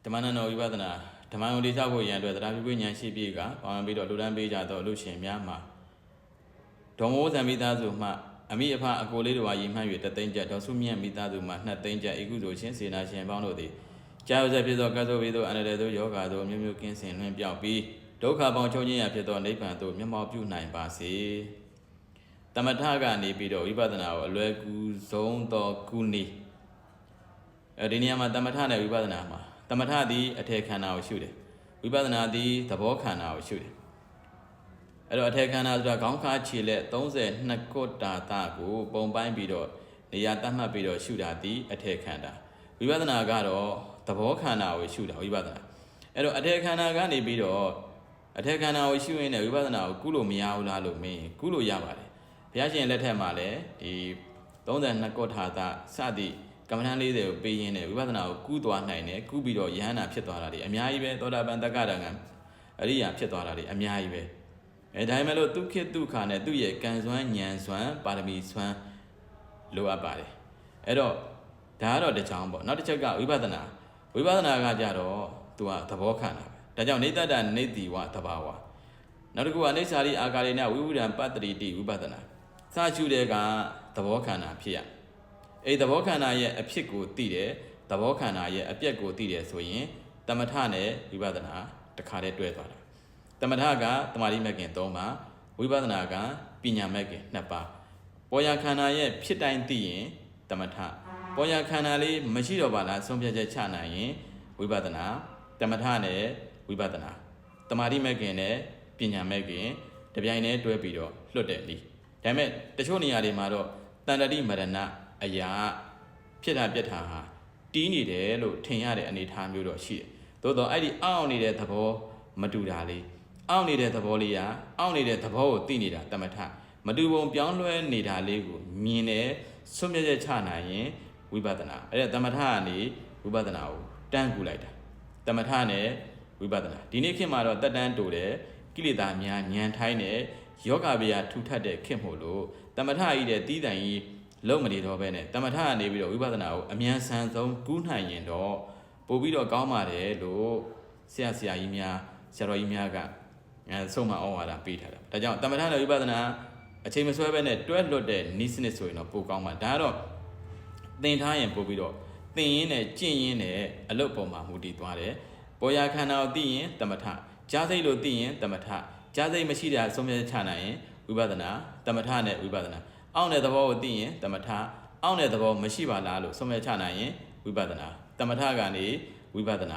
ဓမ္မနန္ဒဝိပဿနာဓမ္မယုံတိဆောက်ဖို့ရန်အတွက်တရားပြုဉာဏ်ရှိပြည့်ကပေါင်းပြီးတော့လူတန်းပေးကြတော့လူရှင်များမှာဒေါ်မိုးဇံမိသားစုမှအမိအဖအကိုလေးတို့ဟာရည်မှန်း၍တသိန်းကျပ်ဒေါ်စုမြတ်မိသားစုမှ2သိန်းကျပ်ဤကုသိုလ်ချင်းစေနာရှင်ပေါင်းတို့သည်ကြာရဆက်ဖြစ်သောကတ်ဆိုပြီးသောအန္တရာယ်သောယောဂါတို့မျိုးမျိုးကင်းစင်လွှင့်ပြောက်ပြီးဒုက္ခပေါင်းချုပ်ခြင်းရဖြစ်သောနိဗ္ဗာန်သို့မျက်မှောက်ပြုနိုင်ပါစေတမထကနေပြီးတော့ဝိပဿနာကိုအလွယ်ကူဆုံးသောကုနီဒီနေရာမှာတမထနဲ့ဝိပဿနာမှာတမထသည်အထေခန္ဓာကိုရှုတယ်ဝိပဿနာသည်သဘောခန္ဓာကိုရှုတယ်အဲ့တော့အထေခန္ဓာဆိုတာခေါင်းခါခြေလက်32ခုတာတာကိုပုံပိုင်းပြီးတော့နေရာတတ်မှတ်ပြီးတော့ရှုတာသည်အထေခန္ဓာဝိပဿနာကတော့သဘောခန္ဓာကိုရှုတာဝိပဿနာအဲ့တော့အထေခန္ဓာကနေပြီးတော့အထေခန္ဓာကိုရှုရင်းနဲ့ဝိပဿနာကိုကုလို့မရဘူးလားလို့မင်းကုလို့ရပါတယ်ဘုရားရှင်လက်ထက်မှာလည်းဒီ32ခုတာတာစသည်ကမ္မဋ္ဌာန်း40ကိုပေးရင်းနဲ့ဝိပဿနာကိုကူးသွားနိုင်တယ်ကူးပြီးတော့ယဟန္တာဖြစ်သွားတာတွေအများကြီးပဲသောတာပန်တက္ကရာကံအရိယာဖြစ်သွားတာတွေအများကြီးပဲဒါပေမဲ့လို့ဒုက္ခဒုက္ခနဲ့သူ့ရဲ့ကံစွမ်းဉာဏ်စွမ်းပါရမီစွမ်းလိုအပ်ပါတယ်အဲ့တော့ဒါကတော့တစ်ချောင်းပေါ့နောက်တစ်ချက်ကဝိပဿနာကကြတော့သူကသဘောခန္ဓာပဲဒါကြောင့်နေတ္တနေတိဝသဘာဝနောက်တစ်ခုကအနိစ္စရိအာကာရိနဝိဝုဒံပတ္တိတိဝိပဿနာစရှုတဲ့ကသဘောခန္ဓာဖြစ်ရအဲ့သဘောခန္ဓာရဲ့အဖြစ်ကိုသိတယ်သဘောခန္ဓာရဲ့အပြက်ကိုသိတယ်ဆိုရင်တမထနဲ့ဝိပဿနာတစ်ခါတည်းတွဲသွားတာတမထကတမာတိမဂ်ခင်3ပါးဝိပဿနာကပညာမဂ်ခင်2ပါးပေါ်ရခန္ဓာရဲ့ဖြစ်တိုင်းသိရင်တမထပေါ်ရခန္ဓာလေးမရှိတော့ပါလားဆုံးဖြတ်ချက်ချနိုင်ရင်ဝိပဿနာတမထနဲ့ဝိပဿနာတမာတိမဂ်ခင်နဲ့ပညာမဂ်ခင်တပြိုင်တည်းတွဲပြီးတော့လွတ်တယ်လीဒါပေမဲ့တချို့နေရာတွေမှာတော့တန္တတိမရဏအရာဖြစ်တာပြက်တာဟာတီးနေတယ်လို့ထင်ရတဲ့အနေအထားမျိုးတော့ရှိတယ်။သို့တော့အဲ့ဒီအောင့်နေတဲ့သဘောမတူတာလေးအောင့်နေတဲ့သဘောလေးကအောင့်နေတဲ့သဘောကိုသိနေတာတမထမတူပုံပြောင်းလဲနေတာလေးကိုမြင်တယ်ဆွမြဲချက်ချနိုင်ရင်ဝိပဿနာအဲ့ဒါတမထကနေဝိပဿနာကိုတန်းကူလိုက်တာတမထနဲ့ဝိပဿနာဒီနေ့ခေတ်မှာတော့တက်တန်းတူတယ်ကိလေသာများညံထိုင်းတဲ့ယောဂဗျာထူထပ်တဲ့ခေတ်မို့လို့တမထကြီးတဲ့တီးတိုင်ကြီးလုံးမနေတော့ပဲနဲ့တမထကနေပြီးတော့ဝိပဿနာကိုအမြန်ဆန်ဆုံးကူးနိုင်ရင်တော့ပို့ပြီးတော့ကောင်းပါတယ်လို့ဆရာကြီးများဆရာတော်ကြီးများကဆုံးမဩဝါဒပေးထားတာဒါကြောင့်တမထနဲ့ဝိပဿနာအချိန်မဆွဲပဲနဲ့တွဲလွတ်တဲ့နည်းစနစ်ဆိုရင်တော့ပိုကောင်းပါဒါကတော့သင်ထားရင်ပို့ပြီးတော့သင်ရင်းနဲ့ကျင့်ရင်းနဲ့အလုပ်ပေါ်မှာမူတည်သွားတယ်ပေါ်ရခန္ဓာကိုသိရင်တမထကြားစိတ်လို့သိရင်တမထကြားစိတ်မရှိတာဆုံးဖြတ်ချနိုင်ရင်ဝိပဿနာတမထနဲ့ဝိပဿနာအောင့်တဲ့သဘောကိုသိရင်တမထအောင့်တဲ့သဘောမရှိပါလားလို့ဆုံးဖြတ်ချနိုင်ရင်ဝိပဿနာတမထကနေဝိပဿနာ